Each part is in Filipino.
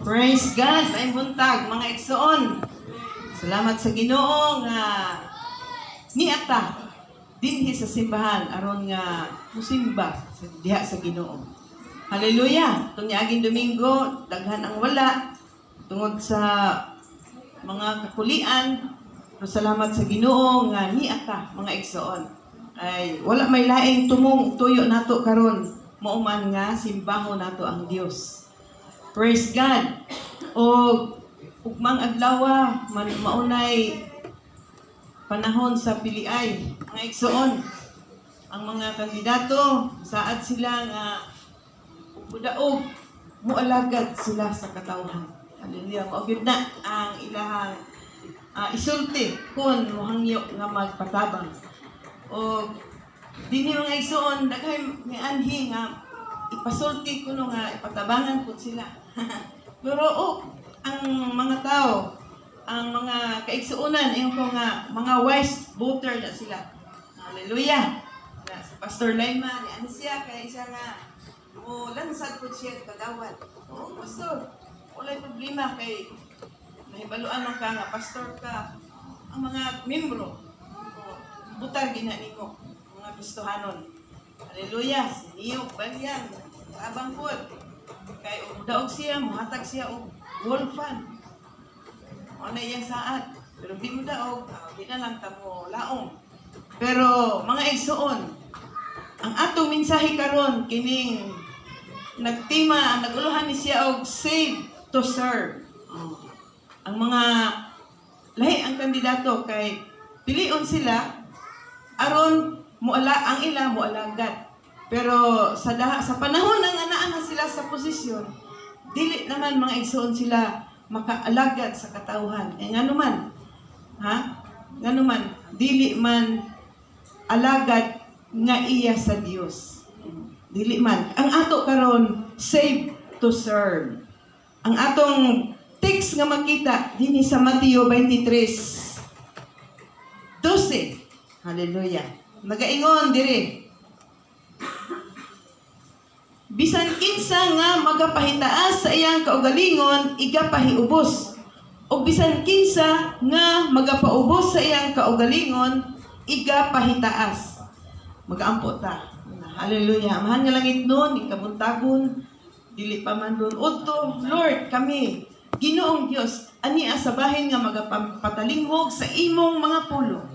Praise God, may buntag, mga igsoon. Salamat sa Ginoo nga niata dinhi sa simbahan aron nga musimba diha sa Ginoo. Hallelujah. Tung niaging Domingo, daghan ang wala tungod sa mga kakulian. Pero salamat sa Ginoo nga niata, mga igsoon. Ay wala may laing tumong tuyo nato karon, mao man nga simbaho nato ang Dios. Praise God. O ugmang adlaw maunay panahon sa piliay, mga igsoon. Ang mga kandidato saad sila nga budaog mualagad sila sa katawhan. Hallelujah. Mao gyud na ang ilahang isulti kun mohangyo nga magpatabang. O dinhi mga igsoon daghay ni anhi nga ipasulti kuno nga ipatabangan pud sila. Pero ang mga tao, ang mga kaigsuunan, yung ko nga mga wise voter na sila. Hallelujah. Si Pastor Laima, ni ano siya, kaya siya nga lansad po siya kadawat. Oo, pastor, walay problema kay nahibaluan mo ka nga, pastor ka, ang mga membro, butar ginani mo, mga Kristohanon. Hallelujah. Siniyok ba yan? Abang po. Kaya daog siya, muhatag siya o wolfan. O na iyang saat. Pero di mo daog, di na lang tamo laong. Pero mga igsoon, ang atong mensahe karon kining nagtima, naguluhan ni siya og save to serve. Ang mga lahi ang kandidato kay pilion sila aron ang ila mualagad. Pero sa panahon ng anaan na sila sa posisyon, dili naman mga igsoon sila makaalagad sa katawhan. Nga naman, nga naman, dili man alagad nga iya sa Dios. Dili man. Ang ato karon save to serve. Ang atong text nga makita dinhi sa Mateo 23:12. Hallelujah. Magaingon diri. Bisan kinsa nga magapahitaas sa iyang kaugalingon, igapahiubos. O bisan kinsa nga magapaubos sa iyang kaugalingon, igapahitaas. Magaampo ta. Hallelujah. Mahal nga langit nun, ikabuntagon, dili pa man doon. Udto, Lord, kami, Ginoong Dios, ania sa bahin nga magapatalinghog sa imong mga pulong.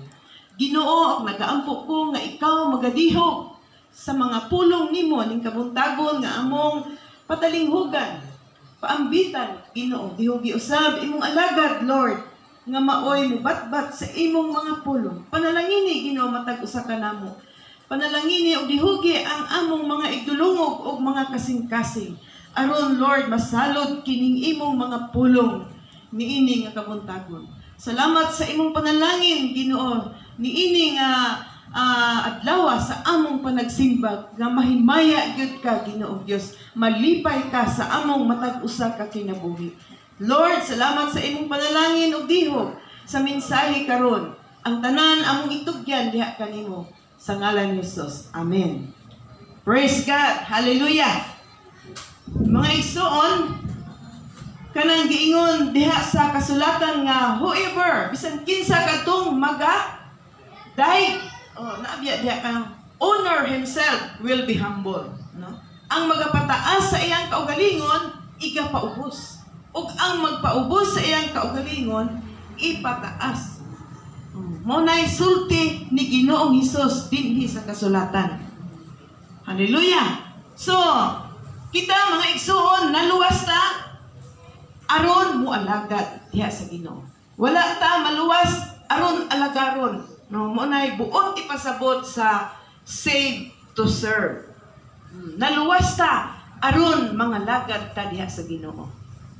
Ginoo, nagaampo ko nga ikaw magadihog sa mga pulong nimo ning kabuntagon nga among patalinghugan, paambitan. Ginoo, dihogi usab imong alagad, Lord, nga maoy mubatbat sa imong mga pulong. Panalangini, Ginoo, matag usa ka namo. Panalangini og dihogi ang among mga igdulungog og mga kasing-kasing. Aron, Lord, masalod kining imong mga pulong niini nga kabuntagon. Salamat sa imong panalangin, Ginoo, niini nga adlaw sa among panagsimba nga mahimaya gyud ka, Ginoong Dios, malipay ka sa among matag usa ka kinabuhi. Lord, salamat sa imong panalangin ug dihog sa mensahe karon. Ang tanan among itugyan diha kanimo sa ngalan ni Jesus. Amen. Praise God. Hallelujah. Mga igsoon, kanang giingon diha sa kasulatan nga whoever bisan kinsa kadtong naabya diha kang honor himself will be humble, no? Ang magapataas sa iyang kaugalingon igapaubos, ug ang magpaubos sa iyang kaugalingon ipataas. Mao nay sulti ni Ginoong Hesus dinhi sa kasulatan. Hallelujah. So kita mga igsoon naluwas ta aron mualagad diha sa Ginoo. Wala ta maluwas aron alagaron. No, mo nay buot ipasabot sa save to serve. Naluwas ta aron mga lagad ta diha sa Ginoo.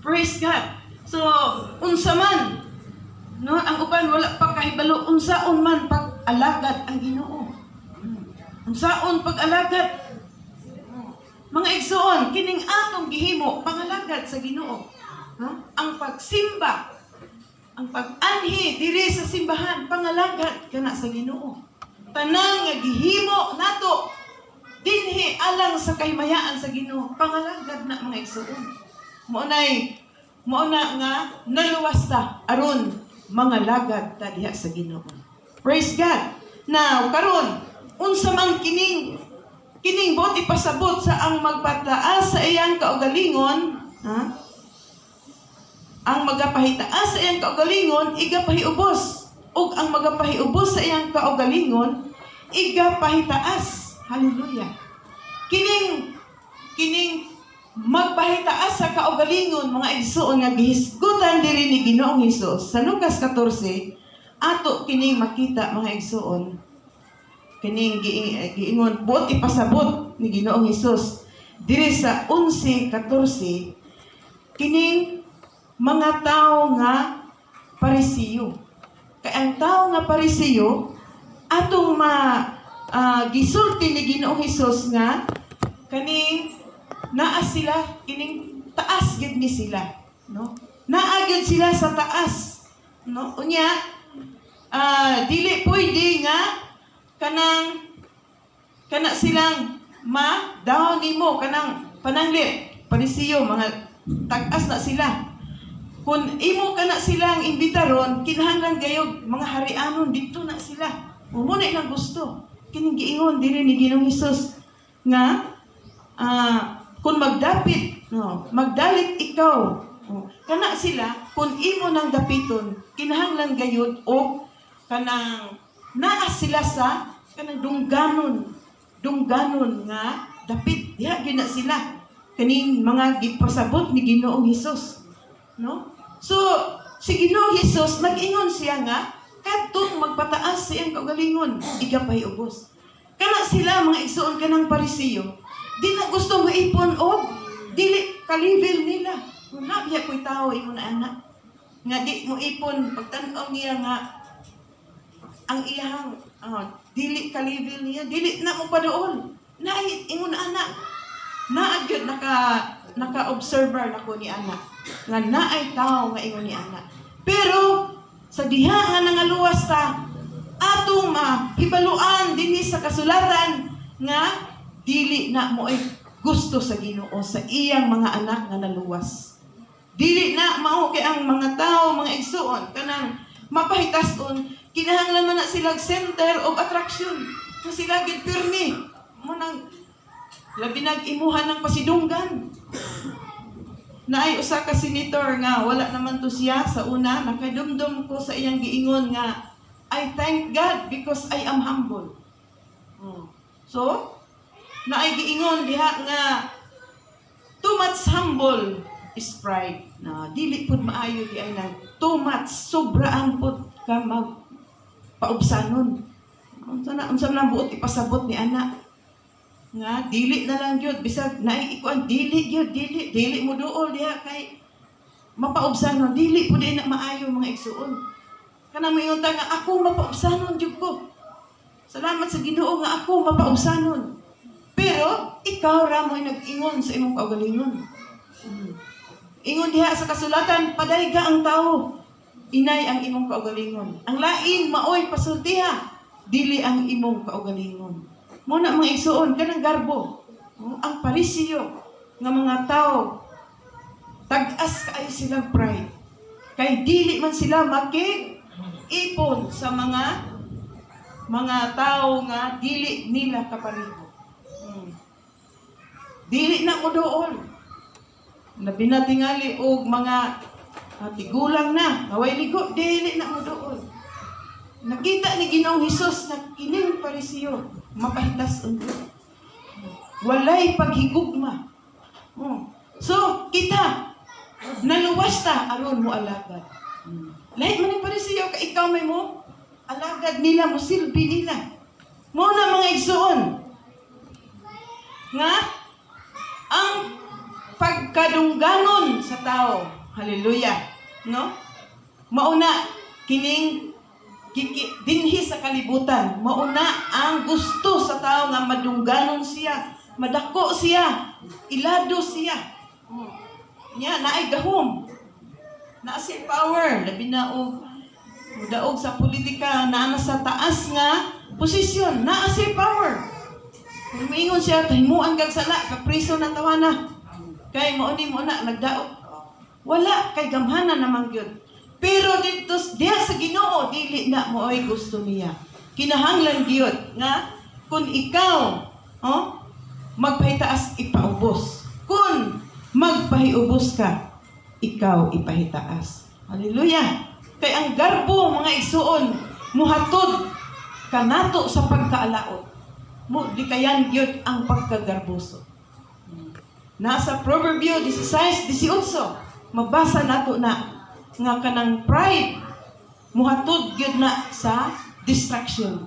Praise God. So unsa man, no, ang uban wala pa kahibalo unsaon man pag-alagad ang Ginoo. Unsaon pag-alagad? Mga igsoon, kining atong gihimo pangalagad sa Ginoo. Ang pagsimba, ang pag-anhi diri sa simbahan, pangalagad kana sa Ginoo. Tanang nga gihimo nato dinhi alang sa kahimayaan sa Ginoo, pangalagad na mga igsoon. Mo nay mao na nga naluwas ta aron mga lagad ta diha sa Ginoo. Praise God. Now karon unsa man kining buot ipasabot sa ang magpataas sa iyang kaugalingon, ha? Ang magapahitaas sa iyang kaugalingon igapahiubos, ug ang magapahiubos sa iyang kaugalingon igapahitaas. Hallelujah. Kining magpahitaas sa kaugalingon mga igsoon nga gihisgutan diri ni Ginoong Hesus sa Lucas 14 ato kining makita mga igsoon. Kining giingon buot ipasabot ni Ginoong Hesus diri sa 11:14 kining mga tao nga Parisiyo. Kay ang tao nga Parisiyo atong gisulti ni Ginoong Hesus nga kaning naa sila kining taas gid ni sila, no? Naa gyud sila sa taas, no? Unya dili pwede nga kana silang ma-down nimo kanang pananglit Parisiyo mga tag-as na sila. Kung imo kana silang imbitaron kinahanglan gayud mga harianon dito na sila. Mo na ilang gusto. Kining giingon diri ni Ginoong Hesus nga kung magdapit, no, magdalit ikaw. Kana sila kung imo nang dapiton kinahanglan gayud og kanang naa sila sa kanang dungganon nga dapit diha gyud na sila kaning mga gipasabot ni Ginoong Hesus, no? So si Ginoong Hesus nag-ingon siya nga kadtong magpataas sa iyang kaugalingon igapahiubos. Kana sila mga igsoon kanang Parisiyo di na gusto maipon og dili ka-level nila. Una biya ko'y tao ingon na anak nga di mo ipon pagtan-aw niya nga ang iyang dili ka-level niya, dili na mo padool. Naay ingon na anak. Naa gyud naka-observer nako ni anak. Nga naay tao nga ingon ni anak. Pero sa diha nga nangaluwas ta atong mahibaluan dinhi sa kasulatan nga dili na mo ay gusto sa Ginoo sa iyang mga anak nga naluwas. Dili na mao kay ang mga tao mga igsoon kanang mapahitason kinahanglan man na silang center of attraction. Na sila gid pirmi mo nang labi nag-imuhan ng pasidunggan. Naay usa ka senator nga wala naman to siya sa una nakadumdum ko sa iyang giingon nga I thank God because I am humble. So naay giingon diha nga too much humble is pride. Na dili pud maayo di ay nang too much sobraan pud ka magpaubsanon. Unsa na buot ipasabot ni anak nga dili na lang gyud bisag naay ikuan dili gyud dili mo duol diha kay mapaubsanon dili pud na maayo mga igsuon. Kana moingon ta nga ako mapaubsanon jud ko. Salamat sa Ginoo nga ako mapaubsanon. Pero ikaw ra mo'y nag-ingon sa imong kaugalingon. Ingon diha sa kasulatan, padayga ang tao, inay ang imong kaugalingon. Ang lain maoy pasultiha, dili ang imong kaugalingon. Mo na mga igsuon kanang garbo. Ang Parisiyo nga mga tao tag-as kaayo silang pride. Kay dili man sila maki-ipon sa mga tao nga dili nila kapareho. Dili na mo doon. Labi na tingali og mga tigulang na, naway ligo, dili na mo doon. Nakita ni Ginoong Hesus na kining Parisiyo, mapahitas undo. Walay paghigugma. So, kita, naluwas ta, aron mo alagad. Lahit man yung Parisiyo, ka ikaw may mo, alagad nila, mo silbi nila. Mo na mga igsoon. Nga, ang pagkadungganon sa tao. Hallelujah. No? Mauna, kining dinhi sa kalibutan. Mauna ang gusto sa tao nga madungganon siya. Madako siya. Ilado siya. Nya, naay gahom. Naasay power. Labi na og mudaog sa politika na sa taas nga posisyon. Naasay power. Kung maingon siya, himuan kag sala, kapriso na tawana. Kay mo na, nagdaot. Wala kay gamhanan naman gyud. Pero dito diha sa Ginoo dili na mo ay gusto niya. Kinahanglan gyud nga kung ikaw magpahitaas ipaubos. Kung magpahiubos ka, ikaw ipahitaas. Hallelujah. Kay ang garbo mga igsuon muhatod kanato sa pagkaalaot. Mo di kayan gyud ang pagkagarboso. Nasa Proverbio 16:18 mabasa nato na nga kanang pride muhatod gyud na sa distraction.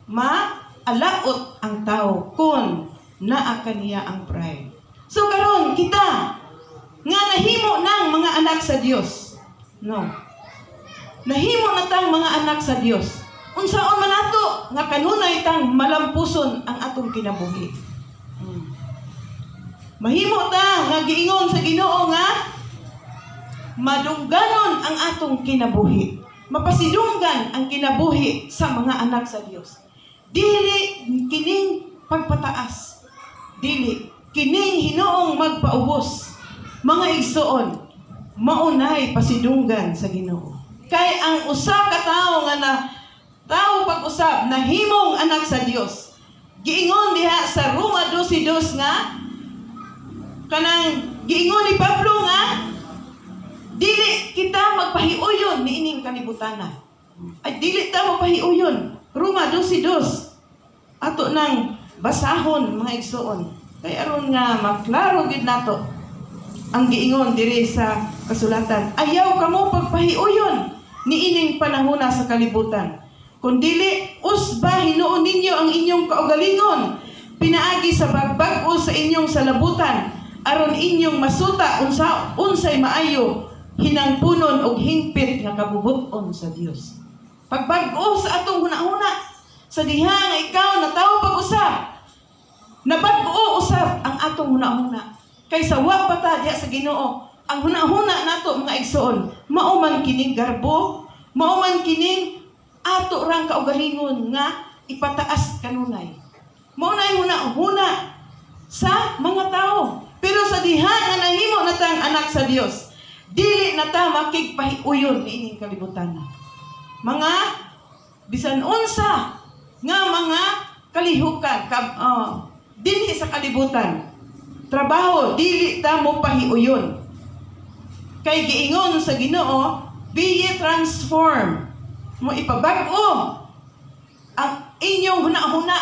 Maalaot ang tao kung naa kaniya ang pride. So karon kita nga nahimo nang mga anak sa Dios. No. Nahimo na tang mga anak sa Dios. Unsaon man nato nga kanunay tang malampuson ang atong kinabuhi. Mahimo ta nga giingon sa Ginoo nga madungganon ang atong kinabuhi. Mapasidunggan ang kinabuhi sa mga anak sa Dios. Dili kining pagpataas. Dili kining Hinoong magpaubos. Mga igsoon, maunay pasidunggan sa Ginoo. Kay ang usa ka tawo nga na tao pag-usab na himong anak sa Dios. Giingon diha sa Roma 12:2 nga kanang giingon ni Pablo nga dili kita magpahiuyon niining kalibutan. Ay dili ta magpahiuyon. Roma 12:2. Ato nang basahon mga igsoon. Kay aron nga maklaro gid nato ang giingon diri sa kasulatan. Ayaw kamo pagpahiuyon niining panahona sa kalibutan. Kundili usba hinuon ninyo ang inyong kaugalingon pinaagi sa bagbag-o sa inyong salabutan aron inyong masuta unsay maayo hinangpunon og hingpit nga kabubuton sa Dios. Pagbag-o sa atong hunahuna sa diha nga ikaw na tawo pag-usab nabag-o usab ang atong hunahuna kaysa wa pa ta diha sa Ginoo ang hunahuna nato mga igsoon mao man kining garbo mao man kining ato rang kaugalingon nga ipataas kanunay. Mao na huna sa mga tao. Pero sa diha nga nahimo na tang anak sa Dios, dili na ta makigpahiuyon niining kalibutan. Mga bisan unsa nga mga kalihukan dinhi sa kalibutan. Trabaho dili ta mo pahiuyon. Kay giingon sa Ginoo, be ye transformed. Mo ipabag-o ang inyong hunahuna.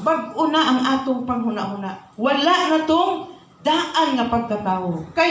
Bag-o na ang atong panghunahuna. Wala na tong daan nga pagkatawo. Kay